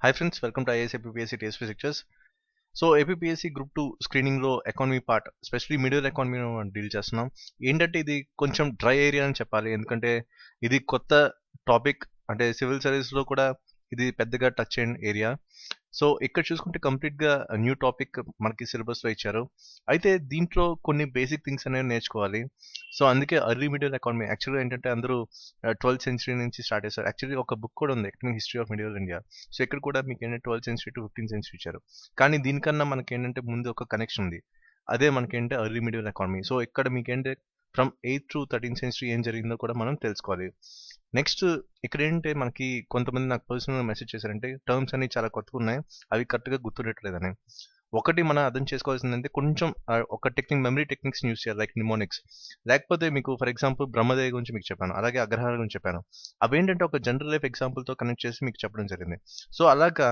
Hi friends, welcome to IAS APPSC TSP Pictures. So APPSC group 2 స్క్రీనింగ్లో economy part especially middle economy deal చేస్తున్నాం. ఏంటంటే ఇది కొంచెం dry area అని చెప్పాలి, ఎందుకంటే ఇది కొత్త టాపిక్. అంటే సివిల్ సర్వీస్లో కూడా ఇది పెద్దగా టచ్ అయిన ఏరియా. సో ఇక్కడ చూసుకుంటే కంప్లీట్గా న్యూ టాపిక్ మనకి సిలబస్లో ఇచ్చారు. అయితే దీంట్లో కొన్ని బేసిక్ థింగ్స్ అనేవి నేర్చుకోవాలి. సో అందుకే ఎర్లీ మిడిల్ ఎకానమీ యాక్చువల్గా ఏంటంటే అందరూ 12th సెంచరీ నుంచి స్టార్ట్ చేస్తారు. యాక్చువల్లీ ఒక బుక్ కూడా ఉంది, economic history of middle India. So ఇక్కడ కూడా మీకు ఏంటంటే 12th century to 15th century ఇచ్చారు. కానీ దీనికన్నా మనకి ఏంటంటే ముందు ఒక కనెక్షన్ ఉంది, అదే మనకేంటే ఎర్లీ మిడిల్ ఎకానమీ. సో ఇక్కడ మీకేంటే from 8th to 13th century ఏం జరిగిందో కూడా మనం తెలుసుకోవాలి. నెక్స్ట్ ఇక్కడ ఏంటంటే మనకి కొంతమంది నాకు పర్సనల్ మెసేజ్ చేశారంటే టర్మ్స్ అన్ని చాలా కొత్తగా ఉన్నాయి, అవి కరెక్ట్గా గుర్తుండట్లేదని. ఒకటి మనం అర్థం చేసుకోవాల్సిందంటే కొంచెం ఒక టెక్నిక్, మెమరీ టెక్నిక్స్ యూస్ చేయాలి, లైక్ నిమోనిక్స్. లేకపోతే మీకు ఫర్ ఎగ్జాంపుల్ బ్రహ్మదేవి గురించి మీకు చెప్పాను, అలాగే అగ్రహార గురించి చెప్పాను. అవేంటంటే ఒక జనరల్ లైఫ్ ఎగ్జాంపుల్తో కనెక్ట్ చేసి మీకు చెప్పడం జరిగింది. సో అలాగా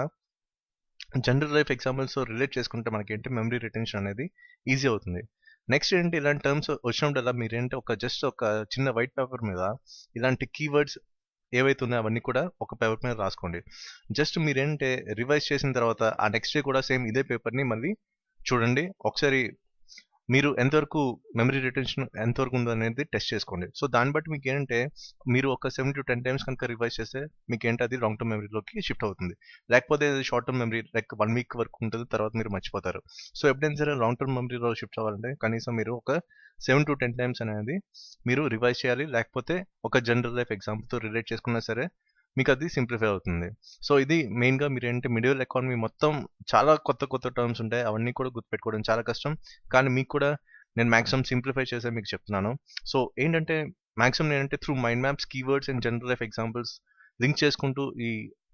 జనరల్ లైఫ్ ఎగ్జాంపుల్స్ రిలేట్ చేసుకుంటే మనకేంటి మెమరీ రిటెన్షన్ అనేది ఈజీ అవుతుంది. నెక్స్ట్ ఏంటి, ఇలాంటి టర్మ్స్ వచ్చినప్పుడల్లా మీరేంటి ఒక జస్ట్ ఒక చిన్న వైట్ పేపర్ మీద ఇలాంటి కీవర్డ్స్ ఏవైతే ఉన్నాయో అవన్నీ కూడా ఒక పేపర్ మీద రాసుకోండి. జస్ట్ మీరేంటే రివైజ్ చేసిన తర్వాత ఆ నెక్స్ట్ డే కూడా సేమ్ ఇదే పేపర్ని మళ్ళీ చూడండి ఒకసారి. మీరు ఎంతవరకు మెమరీ రిటెన్షన్ ఎంతవరకు ఉందో అనేది టెస్ట్ చేసుకోండి. సో దాన్ని బట్టి మీకు ఏంటంటే మీరు ఒక 7 to 10 టైమ్స్ కనుక రివైజ్ చేస్తే మీకు ఏంటి అది లాంగ్ టర్మ్ మెమరీలోకి షిఫ్ట్ అవుతుంది. లేకపోతే short term memory like 1 week వరకు ఉంటుంది, తర్వాత మీరు మర్చిపోతారు. సో ఎప్పుడైనా సరే లాంగ్ టర్మ్ మెమరీలో షిఫ్ట్ అవ్వాలంటే కనీసం మీరు ఒక 7 to 10 టైమ్స్ అనేది మీరు రివైజ్ చేయాలి. లేకపోతే ఒక జనరల్ లైఫ్ ఎగ్జాంపుల్తో రిలేట్ చేసుకున్నా సరే మీకు అది సింప్లిఫై అవుతుంది. సో ఇది మెయిన్గా మీరు ఏంటంటే మిడిల్ ఎకానమీ మొత్తం చాలా కొత్త కొత్త టర్మ్స్ ఉంటాయి, అవన్నీ కూడా గుర్తుపెట్టుకోవడం చాలా కష్టం. కానీ మీకు కూడా నేను మాక్సిమం సింప్లిఫై చేసే మీకు చెప్తున్నాను. సో ఏంటంటే మాక్సిమం నేనంటే through mind maps, keywords and general life examples link చేసుకుంటూ ఈ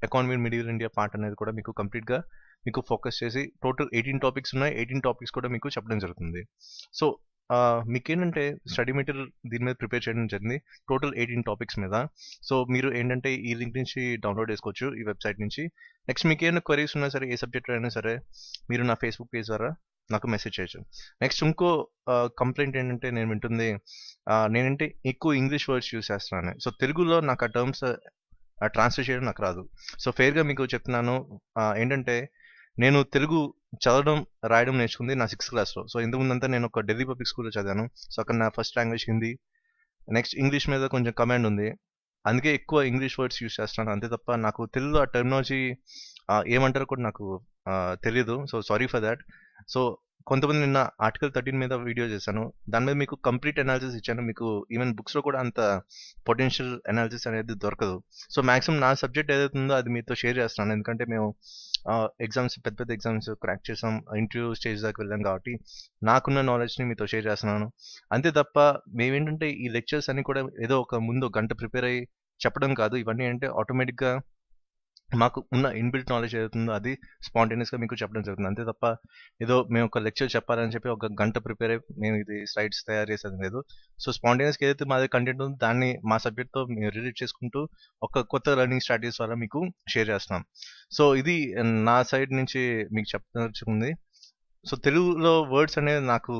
ఎకానమీ మిడిల్ ఇండియా పార్ట్ అనేది కూడా మీకు కంప్లీట్గా మీకు ఫోకస్ చేసి టోటల్ 18 టాపిక్స్ ఉన్నాయి, 18 టాపిక్స్ కూడా మీకు చెప్పడం జరుగుతుంది. సో మీకేంటంటే స్టడీ మెటీరియల్ దీని మీద ప్రిపేర్ చేయడం జరిగింది టోటల్ 18 టాపిక్స్ మీద. సో మీరు ఏంటంటే ఈ లింక్ నుంచి డౌన్లోడ్ చేసుకోవచ్చు ఈ వెబ్సైట్ నుంచి. నెక్స్ట్ మీకు ఏమైనా క్వరీస్ ఉన్నా సరే, ఏ సబ్జెక్ట్ అయినా సరే మీరు నా ఫేస్బుక్ పేజ్ ద్వారా నాకు మెసేజ్ చేయొచ్చు. నెక్స్ట్ ఇంకో కంప్లైంట్ ఏంటంటే నేను వింటుంది, నేనంటే ఎక్కువ ఇంగ్లీష్ వర్డ్స్ యూస్ చేస్తున్నాను. సో తెలుగులో నాకు ఆ టర్మ్స్ ట్రాన్స్లేట్ చేయడం నాకు రాదు. సో ఫెయిర్గా మీకు చెప్తున్నాను, ఏంటంటే నేను తెలుగు చదవడం రాయడం నేర్చుకుంది నా 6th క్లాస్లో. సో ఇంతకు ముందంతా నేను ఒక ఢిల్లీ పబ్లిక్ స్కూల్లో చదివాను. సో అక్కడ నా first language Hindi. Next English మీద కొంచెం కమాండ్ ఉంది, అందుకే ఎక్కువ ఇంగ్లీష్ వర్డ్స్ యూస్ చేస్తున్నాను. అంతే తప్ప నాకు తెలుగులో ఆ టెర్మినాలజీ ఏమంటారో కూడా నాకు తెలియదు. So sorry for that. So కొంతమంది నిన్న ఆర్టికల్ 13 మీద వీడియో చేశాను, దాని మీద మీకు కంప్లీట్ అనాలిసిస్ ఇచ్చాను. మీకు ఈవెన్ బుక్స్లో కూడా అంత పొటెన్షియల్ అనాలిసిస్ అనేది దొరకదు. సో మాక్సిమం నా సబ్జెక్ట్ ఏదైతే ఉందో అది మీతో షేర్ చేస్తున్నాను, ఎందుకంటే మేము ఎగ్జామ్స్, పెద్ద పెద్ద ఎగ్జామ్స్ క్రాక్ చేసాం, ఇంటర్వ్యూ స్టేజ్ దాకా వెళ్ళాం కాబట్టి నాకున్న నాలెడ్జ్ని మీతో షేర్ చేస్తున్నాను. అంతే తప్ప మేమేంటంటే ఈ లెక్చర్స్ అన్ని కూడా ఏదో ఒక ముందు గంట ప్రిపేర్ అయ్యి చెప్పడం కాదు. ఇవన్నీ అంటే ఆటోమేటిక్గా మాకు ఉన్న ఇన్బిల్ట్ నాలెడ్జ్ ఏదైతుందో అది స్పాంటేనియస్గా మీకు చెప్పడం జరుగుతుంది. అంతే తప్ప ఏదో మేము ఒక లెక్చర్ చెప్పాలని చెప్పి ఒక గంట ప్రిపేర్ అయ్యి మేము ఇది స్లైడ్స్ తయారు చేసేది లేదు. సో స్పాంటేనియస్గా ఏదైతే మాది కంటెంట్ ఉందో దాన్ని మా సబ్జెక్ట్తో మేము రిలేట్ చేసుకుంటూ ఒక కొత్త లెర్నింగ్ స్ట్రాటజీస్ ద్వారా మీకు షేర్ చేస్తున్నాం. సో ఇది నా సైడ్ నుంచి మీకు చెప్పదలుచుకుంది. సో తెలుగులో వర్డ్స్ అనేది నాకు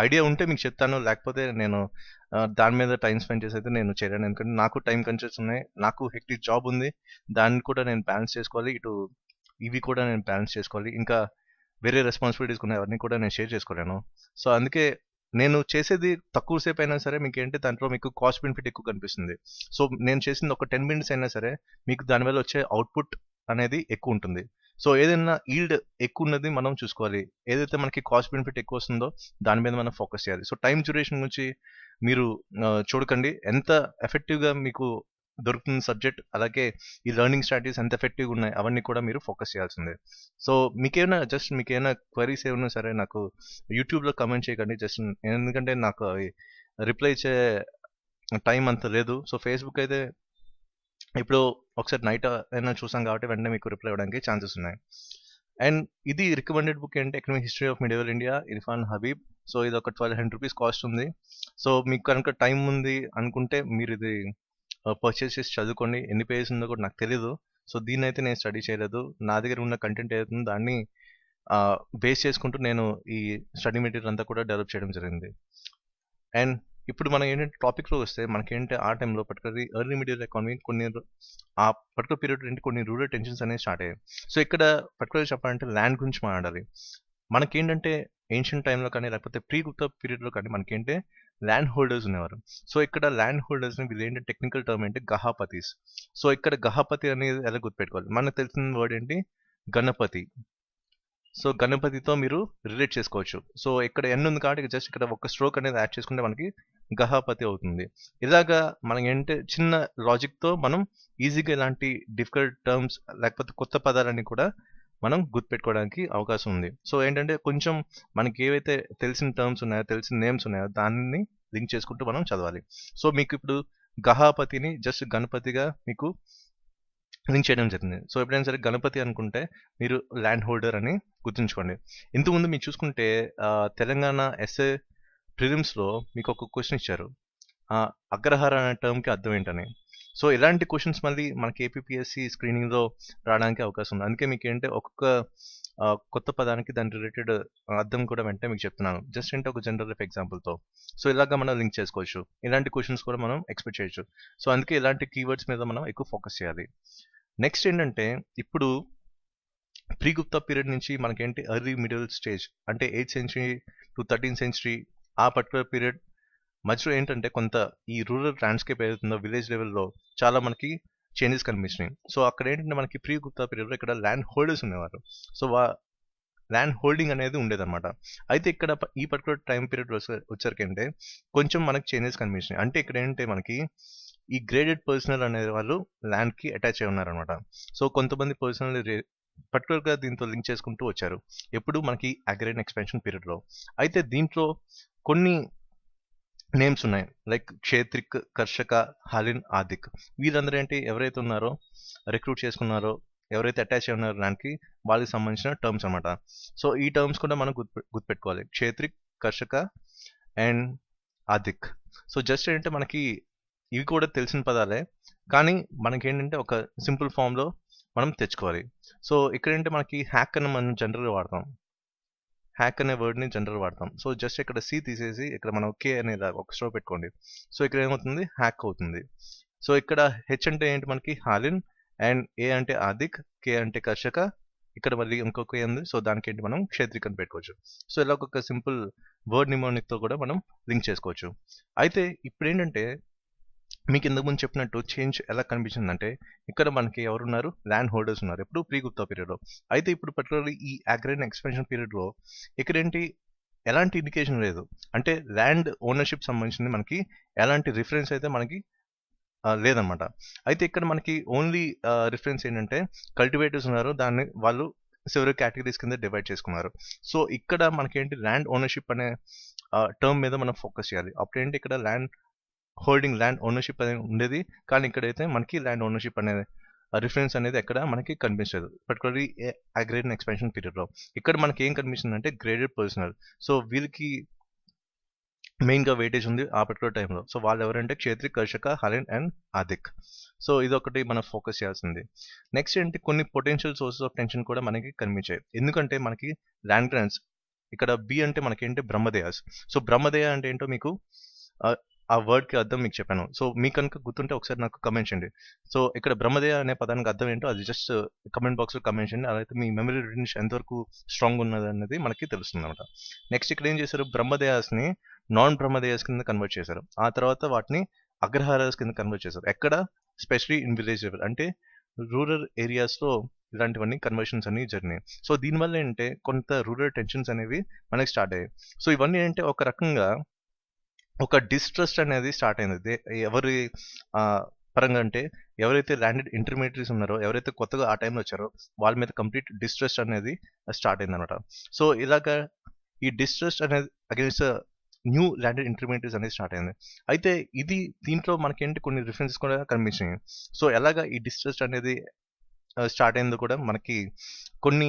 ఐడియా ఉంటే మీకు చెప్తాను, లేకపోతే నేను దాని మీద టైం స్పెండ్ చేసి అయితే నేను చేయలేను. ఎందుకంటే నాకు టైం కన్స్ట్రెంట్స్ ఉన్నాయి, నాకు హెక్టిక్ జాబ్ ఉంది, దాన్ని కూడా నేను బ్యాలెన్స్ చేసుకోవాలి, ఇటు ఇవి కూడా నేను బ్యాలెన్స్ చేసుకోవాలి, ఇంకా వేరే రెస్పాన్సిబిలిటీస్ ఉన్నాయి, అవన్నీ కూడా నేను షేర్ చేసుకోలేను. సో అందుకే నేను చేసేది తక్కువ సేపు అయినా సరే మీకు ఏంటి దాంట్లో మీకు కాస్ట్ బెనిఫిట్ ఎక్కువ కనిపిస్తుంది. సో నేను చేసింది ఒక 10 మినిట్స్ అయినా సరే మీకు దానివల్ల వచ్చే అవుట్పుట్ అనేది ఎక్కువ ఉంటుంది. సో ఏదైనా ఈల్డ్ ఎక్కువ ఉన్నది మనం చూసుకోవాలి, ఏదైతే మనకి కాస్ట్ బెనిఫిట్ ఎక్కువ వస్తుందో దాని మీద మనం ఫోకస్ చేయాలి. సో టైం డ్యూరేషన్ గురించి మీరు చూడకండి, ఎంత ఎఫెక్టివ్గా మీకు దొరుకుతుంది సబ్జెక్ట్, అలాగే ఈ లెర్నింగ్ స్ట్రాటజీస్ ఎంత ఎఫెక్టివ్గా ఉన్నాయి అవన్నీ కూడా మీరు ఫోకస్ చేయాల్సిందే. సో మీకేమైనా క్వరీస్ ఏమైనా సరే నాకు యూట్యూబ్లో కమెంట్ చేయకండి, జస్ట్ ఎందుకంటే నాకు రిప్లై ఇచ్చే టైం అంత లేదు. సో ఫేస్బుక్ అయితే ఇప్పుడు ఒకసారి నైట్ అయినా చూసాం కాబట్టి వెంటనే మీకు రిప్లై ఇవ్వడానికి ఛాన్సెస్ ఉన్నాయి. అండ్ ఇది రికమెండెడ్ బుక్ ఏంటి, economic history of medieval India, Irfan Habib. So ఇది ఒక 1200 రూపీస్ కాస్ట్ ఉంది. సో మీకు కనుక టైం ఉంది అనుకుంటే మీరు ఇది పర్చేస్ చేసి చదువుకోండి. ఎన్ని పేజెస్ ఉందో కూడా నాకు తెలీదు. సో దీన్ని అయితే నేను స్టడీ చేయలేదు, నా దగ్గర ఉన్న కంటెంట్ ఏదైతుందో దాన్ని బేస్ చేసుకుంటూ నేను ఈ స్టడీ మెటీరియల్ అంతా కూడా డెవలప్ చేయడం జరిగింది. అండ్ ఇప్పుడు మనం ఏంటంటే టాపిక్లో వస్తే మనకేంటి ఆ టైంలో పర్టికులర్లీ ఎర్లీ మిడిల్ ఎకానమీ ఆ పర్టికులర్ పీరియడ్ ఏంటి కొన్ని రూరల్ టెన్షన్స్ అనేవి స్టార్ట్ అయ్యాయి. సో ఇక్కడ పర్టికులర్ చెప్పాలంటే ల్యాండ్ గురించి మాట్లాడాలి. మనకేంటంటే ఏన్షియంట్ టైంలో కానీ లేకపోతే ప్రీ గుప్తా పీరియడ్లో కానీ మనకేంటే ల్యాండ్ హోల్డర్స్ ఉండేవారు. సో ఇక్కడ ల్యాండ్ హోల్డర్స్ని వీళ్ళు ఏంటంటే టెక్నికల్ టర్మ్ ఏంటి గహాపతీస్. సో ఇక్కడ గహాపతి అనేది ఎలా గుర్తుపెట్టుకోవాలి, మనకు తెలిసిన వర్డ్ ఏంటి గణపతి. సో గణపతితో మీరు రిలేట్ చేసుకోవచ్చు. సో ఇక్కడ ఎన్ ఉంది కాబట్టి జస్ట్ ఇక్కడ ఒక స్ట్రోక్ అనేది యాడ్ చేసుకుంటే మనకి గహాపతి అవుతుంది. ఇలాగా మనకి ఏంటంటే చిన్న లాజిక్తో మనం ఈజీగా ఇలాంటి డిఫికల్ట్ టర్మ్స్ లేకపోతే కొత్త పదాలన్నీ కూడా మనం గుర్తుపెట్టుకోవడానికి అవకాశం ఉంది. సో ఏంటంటే కొంచెం మనకి ఏవైతే తెలిసిన టర్మ్స్ ఉన్నాయో తెలిసిన నేమ్స్ ఉన్నాయో దాన్ని లింక్ చేసుకుంటూ మనం చదవాలి. సో మీకు ఇప్పుడు గహాపతిని జస్ట్ గణపతిగా మీకు లింక్ చేయడం జరిగింది. సో ఎప్పుడైనా సరే గణపతి అనుకుంటే మీరు ల్యాండ్ హోల్డర్ అని గుర్తుంచుకోండి. ఇంతకుముందు మీరు చూసుకుంటే తెలంగాణ ఎస్ఏ ప్రిలిమ్స్లో మీకు ఒక క్వశ్చన్ ఇచ్చారు, అగ్రహార అనే టర్మ్కి అర్థం ఏంటని. సో ఇలాంటి క్వశ్చన్స్ మళ్ళీ మనకి ఏపీపీఎస్సి స్క్రీనింగ్లో రావడానికి అవకాశం ఉంది. అందుకే మీకు ఏంటంటే ఒక్కొక్క కొత్త పదానికి దాని రిలేటెడ్ అర్థం కూడా వెంటనే మీకు చెప్తున్నాను. జస్ట్ అంటే ఒక జనరల్ ఆఫ్ ఎగ్జాంపుల్తో. సో ఇలాగా మనం లింక్ చేసుకోవచ్చు. ఇలాంటి క్వశ్చన్స్ కూడా మనం ఎక్స్పెక్ట్ చేయొచ్చు. సో అందుకే ఇలాంటి కీవర్డ్స్ మీద మనం ఎక్కువ ఫోకస్ చేయాలి. నెక్స్ట్ ఏంటంటే ఇప్పుడు ప్రీ గుప్తా పీరియడ్ నుంచి మనకేంటి ఎర్లీ మిడిల్ స్టేజ్ అంటే 8th century to 13th century ఆ పర్టికులర్ పీరియడ్ మధ్యలో ఏంటంటే కొంత ఈ రూరల్ ల్యాండ్స్కేప్ ఏదైతుందో విలేజ్ లెవెల్లో చాలా మనకి చేంజెస్ కనిపించినాయి. సో అక్కడ ఏంటంటే మనకి ప్రీ గుప్తా పీరియడ్లో ఇక్కడ ల్యాండ్ హోల్డర్స్ ఉండేవారు. సో ల్యాండ్ హోల్డింగ్ అనేది ఉండేదన్నమాట. అయితే ఇక్కడ ఈ పర్టికులర్ టైం పీరియడ్ వచ్చేసరికి కొంచెం మనకి చేంజెస్ కనిపించినాయి. అంటే ఇక్కడ ఏంటంటే మనకి ఈ గ్రేడెడ్ పర్సనల్ అనే వాళ్ళు ల్యాండ్కి అటాచ్ అయి ఉన్నారనమాట. సో కొంతమంది పర్సనల్ పర్టికులర్గా దీంతో లింక్ చేసుకుంటూ వచ్చారు ఎప్పుడు మనకి అగ్రైన్ ఎక్స్పాన్షన్ పీరియడ్లో. అయితే దీంట్లో కొన్ని నేమ్స్ ఉన్నాయి, లైక్ క్షేత్రిక్, కర్షక, హాలిన్, ఆదిక్. వీళ్ళందరూ ఏంటి ఎవరైతే ఉన్నారో రిక్రూట్ చేసుకున్నారో ఎవరైతే అటాచ్ అయి ఉన్నారో ల్యాండ్కి వాళ్ళకి సంబంధించిన టర్మ్స్ అనమాట. సో ఈ టర్మ్స్ కూడా మనం గుర్తుపెట్టుకోవాలి, క్షేత్రిక్, కర్షక అండ్ ఆదిక్. సో జస్ట్ ఏంటంటే మనకి ఇవి కూడా తెలిసిన పదాలే, కానీ మనకేంటంటే ఒక సింపుల్ ఫామ్లో మనం తెచ్చుకోవాలి. సో ఇక్కడ ఏంటంటే మనకి హ్యాక్ అని మనం జనరల్గా వాడతాం, హ్యాక్ అనే వర్డ్ని జనరల్ వాడతాం. సో జస్ట్ ఇక్కడ సి తీసేసి ఇక్కడ మనం కే అనేది ఒక స్టో పెట్టుకోండి. సో ఇక్కడ ఏమవుతుంది, హ్యాక్ అవుతుంది. సో ఇక్కడ హెచ్ అంటే ఏంటి మనకి హాలిన్, అండ్ ఏ అంటే ఆదిక్, కే అంటే కర్షక, ఇక్కడ మళ్ళీ ఇంకొక ఏ ఉంది. సో దానికి ఏంటి మనం క్షేత్రిక్ అని పెట్టుకోవచ్చు. సో ఇలా ఒక సింపుల్ వర్డ్ నిమోనిక్తో కూడా మనం లింక్ చేసుకోవచ్చు. అయితే ఇప్పుడు ఏంటంటే మీకు ఇంతకుముందు చెప్పినట్టు చేంజ్ ఎలా కనిపించిందంటే ఇక్కడ మనకి ఎవరున్నారు, ల్యాండ్ హోల్డర్స్ ఉన్నారు ఎప్పుడు ప్రీ గుప్తా పీరియడ్లో. అయితే ఇప్పుడు పర్టికులర్లీ ఈ అగ్రైన్ ఎక్స్పాన్షన్ పీరియడ్లో ఇక్కడేంటి ఎలాంటి ఇండికేషన్ లేదు, అంటే ల్యాండ్ ఓనర్షిప్ సంబంధించింది మనకి ఎలాంటి రిఫరెన్స్ అయితే మనకి లేదనమాట. అయితే ఇక్కడ మనకి ఓన్లీ రిఫరెన్స్ ఏంటంటే కల్టివేటర్స్ ఉన్నారు, దాన్ని వాళ్ళు సెవెరల్ కేటగిరీస్ కింద డివైడ్ చేసుకున్నారు. సో ఇక్కడ మనకేంటి ల్యాండ్ ఓనర్షిప్ అనే టర్మ్ మీద మనం ఫోకస్ చేయాలి. అప్పుడేంటి ఇక్కడ ల్యాండ్ హోల్డింగ్, ల్యాండ్ ఓనర్షిప్ అనేది ఉండేది, కానీ ఇక్కడైతే మనకి ల్యాండ్ ఓనర్షిప్ అనే రిఫరెన్స్ అనేది ఎక్కడ మనకి కనిపించలేదు, పర్టికులర్లీ అగ్రైన్ ఎక్స్పాన్షన్ పీరియడ్లో. ఇక్కడ మనకి ఏం కనిపిస్తుంది అంటే గ్రేడెడ్ పర్సనల్. సో వీళ్ళకి మెయిన్గా వెయిటేజ్ ఉంది ఆ పర్టికులర్ టైంలో. సో వాళ్ళు ఎవరంటే క్షేత్రిక్, కర్షక, హలిన్ అండ్ ఆదిక్. సో ఇదొకటి మనం ఫోకస్ చేయాల్సింది. నెక్స్ట్ ఏంటి కొన్ని పొటెన్షియల్ సోర్సెస్ ఆఫ్ టెన్షన్ కూడా మనకి కనిపించాయి. ఎందుకంటే మనకి ల్యాండ్ గ్రాంట్స్, ఇక్కడ బి అంటే మనకేంటి బ్రహ్మదేయాస్. సో బ్రహ్మదేయ అంటే ఏంటో మీకు ఆ వర్డ్కి అర్థం మీకు చెప్పాను. సో మీకు కనుక గుర్తుంటే ఒకసారి నాకు కమెంట్ చేయండి. సో ఇక్కడ బ్రహ్మదేయ అనే పదానికి అర్థం ఏంటో అది జస్ట్ కమెంట్ బాక్స్లో కమెంట్ చేయండి. అదైతే మీ మెమరీ రిటెన్షన్ ఎంతవరకు స్ట్రాంగ్ ఉన్నది అనేది మనకి తెలుస్తుంది అనమాట. నెక్స్ట్ ఇక్కడ ఏం చేశారు, బ్రహ్మదేయాస్ని నాన్ బ్రహ్మదేయాస్ కింద కన్వర్ట్ చేశారు. ఆ తర్వాత వాటిని అగ్రహారాస్ కింద కన్వర్ట్ చేశారు. ఎక్కడ, స్పెషలీ ఇన్ విలేజ్ లెవెల్, అంటే రూరల్ ఏరియాస్లో ఇలాంటివన్నీ కన్వర్షన్స్ అనేవి జరిగినాయి. సో దీనివల్ల ఏంటంటే కొంత రూరల్ టెన్షన్స్ అనేవి మనకి స్టార్ట్ అయ్యాయి. సో ఇవన్నీ ఏంటంటే ఒక రకంగా ఒక డిస్ట్రస్ట్ అనేది స్టార్ట్ అయింది. ఎవరి పరంగా అంటే ఎవరైతే ల్యాండెడ్ ఇంటర్మీడియట్స్ ఉన్నారో, ఎవరైతే కొత్తగా ఆ టైంలో వచ్చారో వాళ్ళ మీద కంప్లీట్ డిస్ట్రస్ట్ అనేది స్టార్ట్ అయింది అనమాట. సో ఇలాగా ఈ డిస్ట్రస్ట్ అనేది అగేన్స్ట్ న్యూ ల్యాండెడ్ ఇంటర్మీడియట్స్ అనేది స్టార్ట్ అయింది. అయితే దీంట్లో మనకేంటి కొన్ని రిఫరెన్సెస్ కూడా కనిపించినాయి. సో ఎలాగా ఈ డిస్ట్రస్ట్ అనేది స్టార్ట్ అయింది కూడా మనకి కొన్ని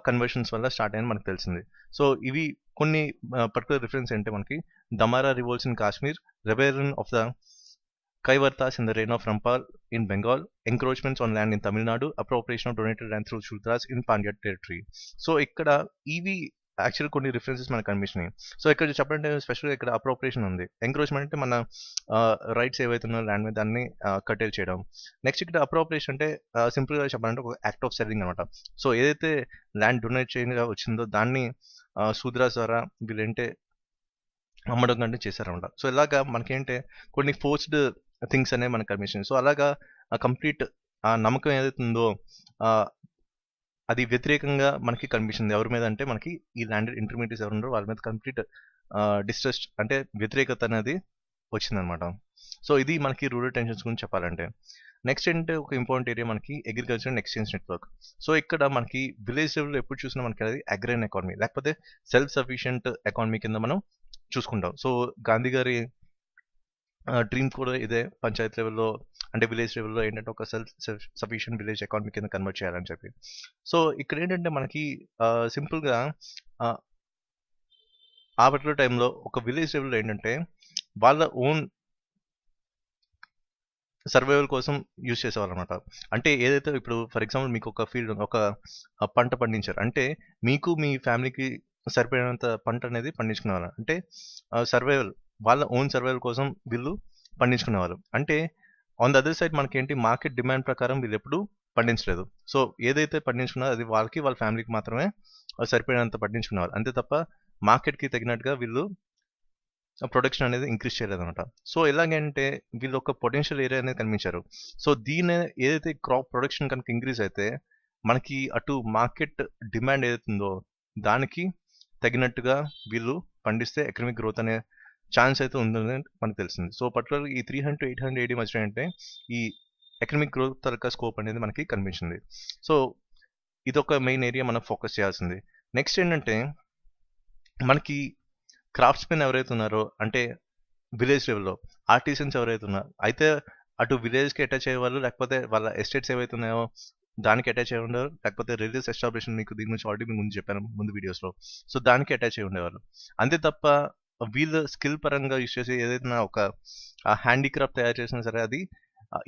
కన్వర్షన్స్ వల్ల స్టార్ట్ అయింది మనకు తెలిసింది. సో ఇవి కొన్ని పర్టికులర్ రిఫరెన్స్ అంటే మనకి Damara revolts in Kashmir, rebellion of the Kaivartas in the reign of Rampal in Bengal, encroachments on land in Tamil Nadu, appropriation of donated land through Shudras in Pandya territory. So ఇక్కడ ఇవి యాక్చువల్ కొన్ని రిఫరెన్సెస్ మనకు కనిపిస్తున్నాయి. సో ఇక్కడ చెప్పాలంటే స్పెషల్గా ఇక్కడ అప్రోప్రియేషన్ ఉంది. ఎంక్రోచ్మెంట్ అంటే మన రైట్స్ ఏవైతే ఉన్నాయో ల్యాండ్ మీద దాన్ని కట్టేల్ చేయడం. నెక్స్ట్ ఇక్కడ అప్రోప్రియేషన్ అంటే సింపుల్గా చెప్పాలంటే ఒక యాక్ట్ ఆఫ్ సెల్లింగ్ అనమాట. సో ఏదైతే ల్యాండ్ డొనేట్ చేయగా వచ్చిందో దాన్ని శూద్రాస్ ద్వారా వీళ్ళంటే అమ్మడం కంటే చేశారనమాట. సో ఇలాగా మనకేంటే కొన్ని ఫోర్స్డ్ థింగ్స్ అనేవి మనకు కనిపిస్తున్నాయి. సో అలాగా కంప్లీట్ ఆ నమ్మకం ఏదైతే ఉందో అది వ్యతిరేకంగా మనకి కనిపించింది. ఎవరి మీద అంటే మనకి ఈ ల్యాండెడ్ ఇంటర్మీడియట్స్ ఎవరు ఉన్నారో వాళ్ళ మీద కంప్లీట్ డిస్ట్రస్ట్ అంటే వ్యతిరేకత అనేది వచ్చిందనమాట. సో ఇది మనకి రూరల్ టెన్షన్స్ గురించి చెప్పాలంటే. నెక్స్ట్ ఏంటంటే ఒక ఇంపార్టెంట్ ఏరియా మనకి agriculture and exchange network. So ఇక్కడ మనకి విలేజ్ లెవెల్లో ఎప్పుడు చూసినా మనకి అది అగ్రైన్ ఎకానమీ లేకపోతే సెల్ఫ్ సఫిషియంట్ ఎకానమీ కింద మనం చూసుకుంటాం. సో గాంధీ గారి డ్రీమ్ కూడా ఇదే పంచాయత్ లెవెల్లో అంటే విలేజ్ లెవెల్లో ఏంటంటే ఒక సెల్ఫ్ సఫిషియంట్ విలేజ్ ఎకానమీ కింద కన్వర్ట్ చేయాలని చెప్పి. సో ఇక్కడ ఏంటంటే మనకి సింపుల్గా ఆ పర్టికులర్ టైంలో ఒక విలేజ్ లెవెల్లో ఏంటంటే వాళ్ళ ఓన్ సర్వైవల్ కోసం యూజ్ చేసేవాళ్ళు అనమాట. అంటే ఏదైతే ఇప్పుడు ఫర్ ఎగ్జాంపుల్ మీకు ఒక ఫీల్డ్ ఒక పంట పండించారు అంటే మీకు మీ ఫ్యామిలీకి సరిపోయినంత పంట అనేది పండించుకునేవాళ్ళు. అంటే సర్వైవల్ వాళ్ళ ఓన్ సర్వైవల్ కోసం వీళ్ళు పండించుకునేవాళ్ళు. అంటే ఆన్ ద అదర్ సైడ్ మనకేంటి మార్కెట్ డిమాండ్ ప్రకారం వీళ్ళు ఎప్పుడు పండించలేదు. సో ఏదైతే పండించుకున్నారో అది వాళ్ళకి వాళ్ళ ఫ్యామిలీకి మాత్రమే సరిపోయినంత పండించుకునేవాళ్ళు. అంతే తప్ప మార్కెట్కి తగినట్టుగా వీళ్ళు ప్రొడక్షన్ అనేది ఇంక్రీజ్ చేయలేదన్నమాట. సో ఎలాగంటే వీళ్ళు ఒక పొటెన్షియల్ ఏరియా అనేది కనిపించారు. సో దీని ఏదైతే క్రాప్ ప్రొడక్షన్ కనుక ఇంక్రీజ్ అయితే మనకి అటు మార్కెట్ డిమాండ్ ఏదైతుందో దానికి తగినట్టుగా వీళ్ళు పండిస్తే ఎకనామిక్ గ్రోత్ అనే ఛాన్స్ అయితే ఉందని మనకు తెలిసింది. సో పర్టికులర్ ఈ 300 to 800 AD మధ్య అంటే ఈ ఎకనామిక్ గ్రోత్ తరక స్కోప్ అనేది మనకి కనిపించింది. సో ఇదొక మెయిన్ ఏరియా మనం ఫోకస్ చేయాల్సింది. నెక్స్ట్ ఏంటంటే మనకి క్రాఫ్ట్స్మెన్ ఎవరైతే ఉన్నారో అంటే విలేజ్ లెవెల్లో ఆర్టిసన్స్ ఎవరైతే ఉన్నారో అయితే అటు విలేజ్కి అటాచ్ అయ్యే వాళ్ళు లేకపోతే వాళ్ళ ఎస్టేట్స్ ఏవైతే ఉన్నాయో దానికి అటాచ్ అయ్యి ఉండేవారు లేకపోతే రిలీజియస్ ఎస్టాబ్లిష్మెంట్ మీకు దీని గురించి ఆల్రెడీ ముందు చెప్పాను ముందు వీడియోస్లో. సో దానికి అటాచ్ అయ్యి ఉండేవాళ్ళు. అంతే తప్ప వీళ్ళు స్కిల్ పరంగా యూస్ చేసి ఏదైతే ఒక హ్యాండీక్రాఫ్ట్ తయారు చేసినా సరే అది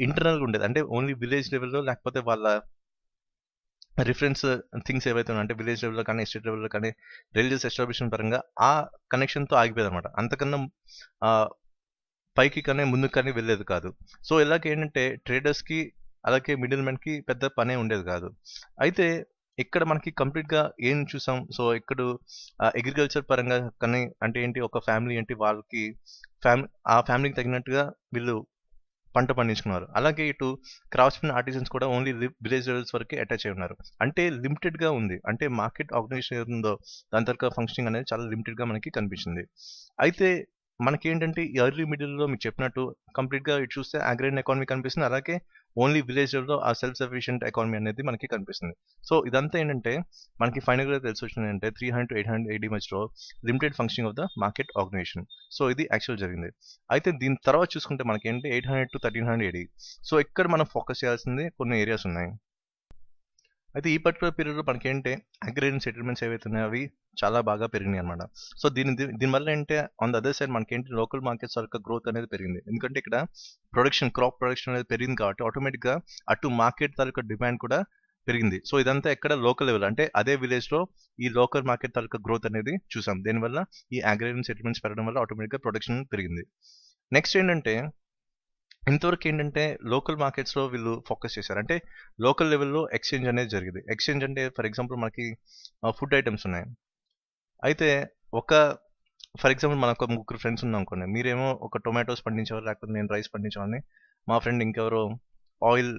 ఇంటర్నల్గా ఉండేది. అంటే ఓన్లీ విలేజ్ లెవెల్లో లేకపోతే వాళ్ళ రిఫరెన్స్ థింగ్స్ ఏవైతే ఉన్నాయి అంటే విలేజ్ లెవెల్లో కానీ ఎస్టేట్ లెవెల్లో కానీ రిలీజియస్ ఎస్టాబ్లిష్మెంట్ పరంగా ఆ కనెక్షన్తో ఆగిపోయేది అనమాట. అంతకన్నా పైకి కానీ ముందుకు కానీ వెళ్ళేది కాదు. సో ఇలాగ ఏంటంటే ట్రేడర్స్కి అలాగే మిడిల్ మ్యాన్కి పెద్ద పనే ఉండేది కాదు. అయితే ఇక్కడ మనకి కంప్లీట్గా ఏం చూసాం. సో ఇక్కడ అగ్రికల్చర్ పరంగా కానీ అంటే ఏంటి ఒక ఫ్యామిలీ ఏంటి వాళ్ళకి ఆ ఫ్యామిలీకి తగినట్టుగా వీళ్ళు పంట పండించుకున్నారు. అలాగే ఇటు క్రాఫ్ట్స్మెన్ ఆర్టిజన్స్ కూడా ఓన్లీ విలేజ్ లెవెల్స్ వరకు అటాచ్ అయి ఉన్నారు. అంటే లిమిటెడ్గా ఉంది. అంటే మార్కెట్ ఆర్గనైజేషన్ ఏదో దాని తరగ ఫంక్షనింగ్ అనేది చాలా లిమిటెడ్గా మనకి కనిపించింది. అయితే మనకేంటంటే ఈ ఎర్లీ మిడిల్లో మీకు చెప్పినట్టు కంప్లీట్గా ఇటు చూస్తే అగ్రైన్ ఎకానమీ కనిపిస్తుంది. అలాగే ఓన్లీ విలేజ్ లెవెల్లో ఆ సెల్ఫ్ సఫిషియంట్ ఎకానమీ అనేది మనకి కనిపిస్తుంది. సో ఇదంతా ఏంటంటే మనకి ఫైనల్గా తెలిసి వచ్చింది అంటే 300 to 800 AD మధ్యలో limited functioning of the market organization. So ఇది యాక్చువల్ జరిగింది. అయితే దీని తర్వాత చూసుకుంటే మనకేంటి 800 to 1300 AD. సో ఇక్కడ మనం ఫోకస్ చేయాల్సింది కొన్ని ఏరియాస్ ఉన్నాయి. అయితే ఈ పర్టికులర్ పీరియడ్లో మనకేంటే అగ్రైన్ సెటిల్మెంట్స్ ఏవైతే ఉన్నాయో అవి చాలా బాగా పెరిగినాయి అనమాట. సో దీనివల్ల ఏంటంటే ఆన్ ద అదర్ సైడ్ మనకేంటి లోకల్ మార్కెట్స్ యొక్క గ్రోత్ అనేది పెరిగింది. ఎందుకంటే ఇక్కడ క్రాప్ ప్రొడక్షన్ అనేది పెరిగింది కాబట్టి ఆటోమేటిక్గా అటు మార్కెట్ తాలూకా డిమాండ్ కూడా పెరిగింది. సో ఇదంతా ఎక్కడ లోకల్ లెవెల్ అంటే అదే విలేజ్లో ఈ లోకల్ మార్కెట్ తాలూకా గ్రోత్ అనేది చూసాం. దీనివల్ల ఈ అగ్రైన్ సెటిల్మెంట్స్ పెరగడం వల్ల ఆటోమేటిక్గా ప్రొడక్షన్ పెరిగింది. నెక్స్ట్ ఏంటంటే ఇంతవరకు ఏంటంటే లోకల్ మార్కెట్స్లో వీళ్ళు ఫోకస్ చేశారు. అంటే లోకల్ లెవెల్లో ఎక్స్చేంజ్ అనేది జరిగింది. ఎక్స్చేంజ్ అంటే ఫర్ ఎగ్జాంపుల్ మనకి ఫుడ్ ఐటమ్స్ ఉన్నాయి. అయితే ఫర్ ఎగ్జాంపుల్ మనకు ఒక ముగ్గురు ఫ్రెండ్స్ ఉన్నాం అనుకోండి. మీరేమో ఒక టొమాటోస్ పండించేవారు లేకపోతే నేను రైస్ పండించేవాడిని. మా ఫ్రెండ్ ఇంకెవరో ఆయిల్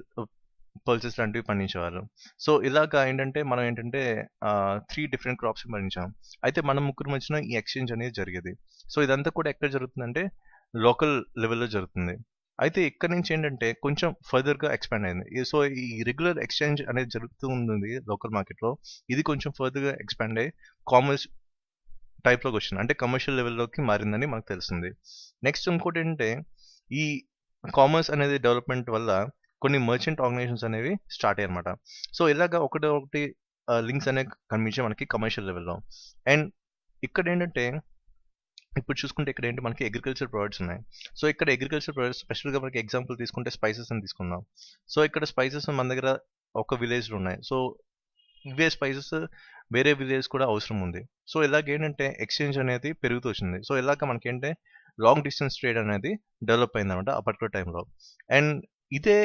పల్సెస్ లాంటివి పండించేవారు. సో ఇలాగా ఏంటంటే మనం ఏంటంటే 3 డిఫరెంట్ క్రాప్స్ పండించాం. అయితే మన ముగ్గురు మధ్యన ఈ ఎక్స్చేంజ్ అనేది జరిగేది. సో ఇదంతా కూడా ఎక్కడ జరుగుతుందంటే లోకల్ లెవెల్లో జరుగుతుంది. అయితే ఇక్కడ నుంచి ఏంటంటే కొంచెం ఫర్దర్గా ఎక్స్పాండ్ అయింది. సో ఈ రెగ్యులర్ ఎక్స్చేంజ్ అనేది జరుగుతూ ఉంది లోకల్ మార్కెట్లో. ఇది కొంచెం ఫర్దర్గా ఎక్స్పాండ్ అయ్యి కామర్స్ టైప్లోకి వచ్చింది. అంటే కమర్షియల్ లెవెల్లోకి మారిందని మనకు తెలిసింది. నెక్స్ట్ ఇంకోటి ఏంటంటే ఈ కామర్స్ అనేది డెవలప్మెంట్ వల్ల కొన్ని మర్చెంట్ ఆర్గనైజేషన్స్ అనేవి స్టార్ట్ అయ్యాయి అనమాట. సో ఇలాగా ఒకటి లింక్స్ అనేవి కనిపించాయి మనకి కమర్షియల్ లెవెల్లో. అండ్ ఇక్కడ ఏంటంటే ఇప్పుడు చూసుకుంటే ఇక్కడ ఏంటి మనకి అగ్రికల్చర్ ప్రొడక్ట్స్ ఉన్నాయి. సో ఇక్కడ అగ్రికల్చర్ ప్రొడక్ట్స్ స్పెషల్గా మనకి ఎగ్జాంపుల్ తీసుకుంటే స్పైసెస్ అని తీసుకుందాం. సో ఇక్కడ స్పైసెస్ మన దగ్గర ఒక విలేజ్లో ఉన్నాయి. సో ఇవే స్పైసెస్ వేరే విలేజ్ కూడా అవసరం ఉంది. సో ఇలాగ ఏంటంటే ఎక్స్చేంజ్ అనేది పెరుగుతూ వచ్చింది. సో ఇలాగ మనకేంటే లాంగ్ డిస్టెన్స్ ట్రేడ్ అనేది డెవలప్ అయిందనమాట ఆ పర్టికులర్ టైంలో. అండ్ ఇదే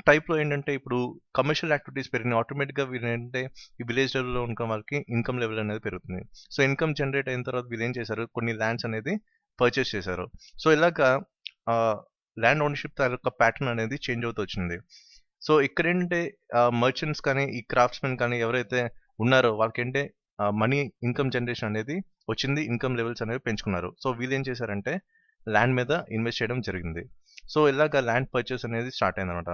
టైప్లో ఏంటంటే ఇప్పుడు కమర్షియల్ యాక్టివిటీస్ పెరిగినాయి. ఆటోమేటిక్గా వీళ్ళు ఏంటంటే ఈ విలేజ్ లెవెల్లో ఉన్న వాళ్ళకి ఇన్కమ్ లెవెల్ అనేది పెరుగుతుంది. సో ఇన్కమ్ జనరేట్ అయిన తర్వాత వీళ్ళు ఏం చేశారు, కొన్ని ల్యాండ్స్ అనేది పర్చేస్ చేశారు. సో ఇలాగా ల్యాండ్ ఓనర్షిప్ యొక్క ప్యాటర్న్ అనేది చేంజ్ అవుతూ వచ్చింది. సో ఇక్కడ ఏంటంటే మర్చెంట్స్ కానీ ఈ క్రాఫ్ట్స్మెన్ కానీ ఎవరైతే ఉన్నారో వాళ్ళకేంటే మనీ ఇన్కమ్ జనరేషన్ అనేది వచ్చింది, ఇన్కమ్ లెవెల్స్ అనేవి పెంచుకున్నారు. సో వీళ్ళు ఏం చేశారంటే ల్యాండ్ మీద ఇన్వెస్ట్ చేయడం జరిగింది. సో ఇలాగ ల్యాండ్ పర్చేస్ అనేది స్టార్ట్ అయిందనమాట.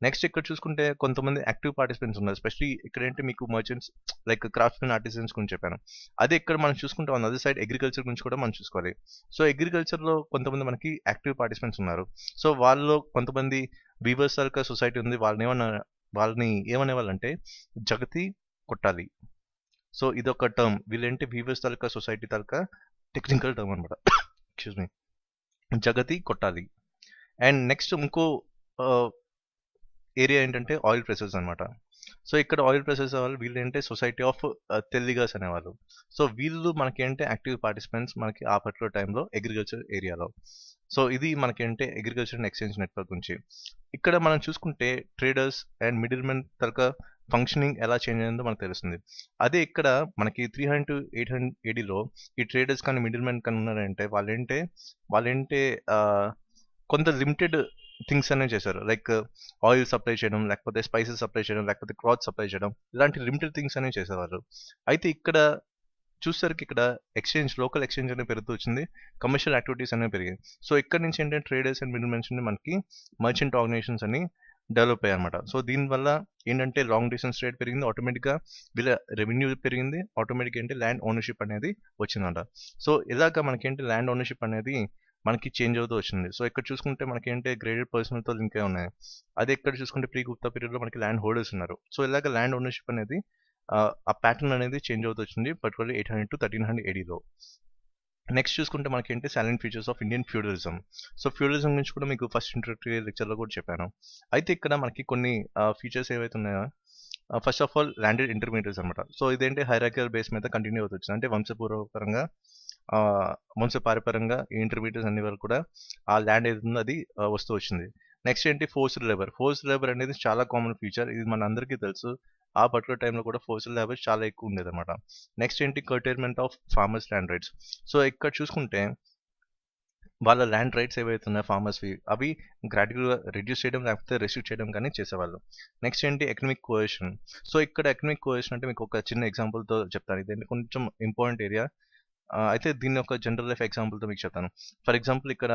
నెక్స్ట్ ఇక్కడ చూసుకుంటే కొంతమంది యాక్టివ్ పార్టిసిపెంట్స్ ఉన్నారు. ఎస్పెషలీ ఇక్కడ ఏంటి మీకు మర్చెంట్స్ లైక్ క్రాఫ్ట్స్మెన్ ఆర్టిజన్స్ గురించి చెప్పాను. అదే ఇక్కడ మనం చూసుకుంటే ఆన్ అదర్ సైడ్ అగ్రికల్చర్ గురించి కూడా మనం చూసుకోవాలి. సో అగ్రికల్చర్లో కొంతమంది మనకి యాక్టివ్ పార్టిసిపెంట్స్ ఉన్నారు. సో వాళ్ళలో కొంతమంది వీవర్స్ తాలూకా సొసైటీ ఉంది. వాళ్ళని ఏమనేవాళ్ళంటే జగతి కొట్టాలి. సో ఇదొక టర్మ్. వీళ్ళేంటి వీవర్స్ తాలూకా సొసైటీ తాలూకా టెక్నికల్ టర్మ్ అనమాట. ఎక్స్క్యూజ్ మీ, జగతి కొట్టాలి. అండ్ నెక్స్ట్ ఇంకో ఏరియా ఏంటంటే ఆయిల్ ప్రెసెస్ అనమాట. సో ఇక్కడ ఆయిల్ ప్రెసెస్ వాళ్ళు వీళ్ళు ఏంటంటే సొసైటీ ఆఫ్ తెల్లిగాస్ అనేవాళ్ళు. సో వీళ్ళు మనకేంటే యాక్టివ్ పార్టిసిపెంట్స్ మనకి ఆ పర్టికులర్ టైంలో అగ్రికల్చర్ ఏరియాలో. సో ఇది మనకేంటే అగ్రికల్చర్ అండ్ ఎక్స్చేంజ్ నెట్వర్క్ నుంచి. ఇక్కడ మనం చూసుకుంటే ట్రేడర్స్ అండ్ మిడిల్ మెన్ తరక ఫంక్షనింగ్ ఎలా చేంజ్ అయిందో మనకు తెలుస్తుంది. అదే ఇక్కడ మనకి 300 to 800 ADలో ఈ ట్రేడర్స్ కానీ మిడిల్ మెన్ కానీ ఉన్నారంటే వాళ్ళేంటే కొంత లిమిటెడ్ థింగ్స్ అనేవి చేశారు. లైక్ ఆయిల్ సప్లై చేయడం, లేకపోతే స్పైసెస్ సప్లై చేయడం, లేకపోతే క్లాత్ సప్లై చేయడం, ఇలాంటి లిమిటెడ్ థింగ్స్ అనేవి చేసేవారు. అయితే ఇక్కడ చూసేసరికి ఇక్కడ లోకల్ ఎక్స్చేంజ్ అనేది పెరుగుతూ వచ్చింది, కమర్షియల్ యాక్టివిటీస్ అనేవి పెరిగాయి. సో ఇక్కడ నుంచి ఏంటంటే ట్రేడర్స్ అండ్ మిడిల్ మెన్స్ మనకి మర్చెంట్ ఆర్గనైజేషన్స్ అని డెవలప్ అయ్యాయి అనమాట. సో దీనివల్ల ఏంటంటే లాంగ్ డిస్టెన్స్ ట్రేడ్ పెరిగింది, ఆటోమేటిక్గా వీళ్ళ రెవెన్యూ పెరిగింది, ఆటోమేటిక్గా ఏంటి ల్యాండ్ ఓనర్షిప్ అనేది వచ్చిందంట. సో ఇలాగ మనకేంటి ల్యాండ్ ఓనర్షిప్ అనేది మనకి చేంజ్ అవుతూ వచ్చింది. సో ఇక్కడ చూసుకుంటే మనకేంటి గ్రేడెడ్ పర్సన్తో లింక్ అయి ఉన్నాయి. అదే ఇక్కడ చూసుకుంటే ప్రీ గుప్తా పీరియడ్లో మనకి ల్యాండ్ హోల్డర్స్ ఉన్నారు. సో ఇలాగ ల్యాండ్ ఓనర్షిప్ అనేది ఆ ప్యాటర్న్ అనేది చేంజ్ అవుతూ వచ్చింది, పర్టికులర్లీ 800 to 1300 ADలో. నెక్స్ట్ చూసుకుంటే మనకేంటి silent features of Indian feudalism. So feudalism గురించి కూడా మీకు ఫస్ట్ ఇంట్రొడక్టరీ లెక్చర్లో కూడా చెప్పాను. అయితే ఇక్కడ మనకి కొన్ని ఫీచర్స్ ఏవైతే ఉన్నాయో, first of all landed intermediates అనమాట. సో ఇదేంటి హైరార్కికల్ బేస్ మీద కంటిన్యూ అవుతూ వచ్చింది. అంటే వంశపారపరంగా ఈ ఇంటర్మీడియట్స్ అన్ని వరకు కూడా ఆ ల్యాండ్ ఏదైతుందో అది వస్తూ వచ్చింది. నెక్స్ట్ ఏంటి ఫోర్స్డ్ లేబర్ అనేది చాలా కామన్ ఫీచర్, ఇది మన అందరికీ తెలుసు. ఆ పర్టికులర్ టైంలో కూడా ఫోర్స్డ్ లేబర్ చాలా ఎక్కువ ఉండేది అనమాట. నెక్స్ట్ ఏంటి curtailment of farmers land rights. So ఇక్కడ చూసుకుంటే వాళ్ళ ల్యాండ్ రైట్స్ ఏవైతే ఉన్నాయో ఫార్మర్స్వి అవి గ్రాడ్యువల్గా రిడ్యూస్ చేయడం లేకపోతే రెస్ట్రిక్ట్ చేయడం కానీ చేసేవాళ్ళు. నెక్స్ట్ ఏంటి ఎకనామిక్ కోహెషన్. సో ఇక్కడ ఎకనామిక్ కోహెషన్ అంటే మీకు ఒక చిన్న ఎగ్జాంపుల్తో చెప్తాను, ఇది కొంచెం ఇంపార్టెంట్ ఏరియా. అయితే దీన్ని ఒక జనరల్ లైఫ్ ఎగ్జాంపుల్తో మీకు చెప్తాను. ఫర్ ఎగ్జాంపుల్ ఇక్కడ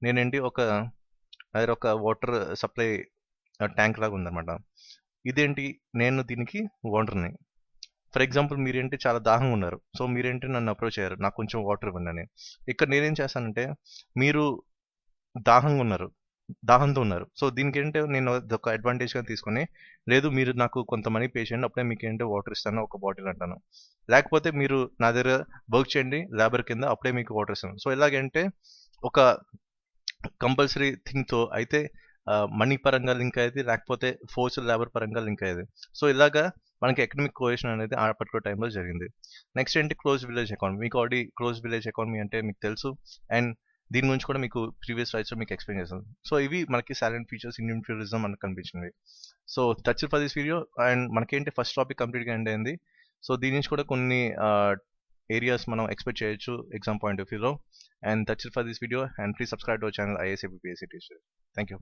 నేనేంటి ఒక వాటర్ సప్లై ట్యాంక్ లాగా ఉందన్నమాట. ఇదేంటి నేను దీనికి ఓనర్ని. ఫర్ ఎగ్జాంపుల్ మీరేంటి చాలా దాహంగా ఉన్నారు. సో మీరేంటి నన్ను అప్రోచ్ అయ్యారు, నాకు కొంచెం వాటర్ ఇవ్వండి అని. ఇక్కడ నేనేం చేస్తానంటే మీరు దాహంతో ఉన్నారు. సో దీనికి ఏంటంటే నేను ఒక అడ్వాంటేజ్గా తీసుకొని, లేదు మీరు నాకు కొంత మనీ పే చేయండి, అప్పుడే మీకు ఏంటంటే వాటర్ ఇస్తాను ఒక బాటిల్ అంటాను. లేకపోతే మీరు నా దగ్గర వర్క్ చేయండి లేబర్ కింద, అప్పుడే మీకు వాటర్ ఇస్తాను. సో ఎలాగంటే ఒక కంపల్సరీ థింగ్తో అయితే మనీ పరంగా లింక్ అయ్యేది, లేకపోతే ఫోర్స్ లేబర్ పరంగా లింక్ అయ్యేది. సో ఇలాగా మనకి ఎకనామిక్ కోహెషన్ అనేది ఆ పర్టికులర్ టైంలో జరిగింది. నెక్స్ట్ ఏంటి క్లోజ్ విలేజ్ ఎకానమీ. మీకు ఆల్రెడీ క్లోజ్ విలేజ్ ఎకానమీ అంటే మీకు తెలుసు, అండ్ దీని గురించి కూడా మీకు ప్రీవియస్ స్లైడ్స్లో మీకు ఎక్స్ప్లెయిన్ చేస్తాను. సో ఇవి మనకి సైలెంట్ ఫీచర్స్ ఇండియన్ ఫ్యూడలిజం మనకు కనిపించింది. So that's it for this video. And మనకేంటి ఫస్ట్ టాపిక్ కంప్లీట్గా ఎండ్ అయింది. సో దీని నుంచి కూడా కొన్ని ఏరియాస్ మనం ఎక్స్పెక్ట్ చేయొచ్చు ఎగ్జామ్ పాయింట్ ఆఫ్ వ్యూలో. And that's it for this video, and please subscribe to our channel IAS APPSC Teacher. Thank you.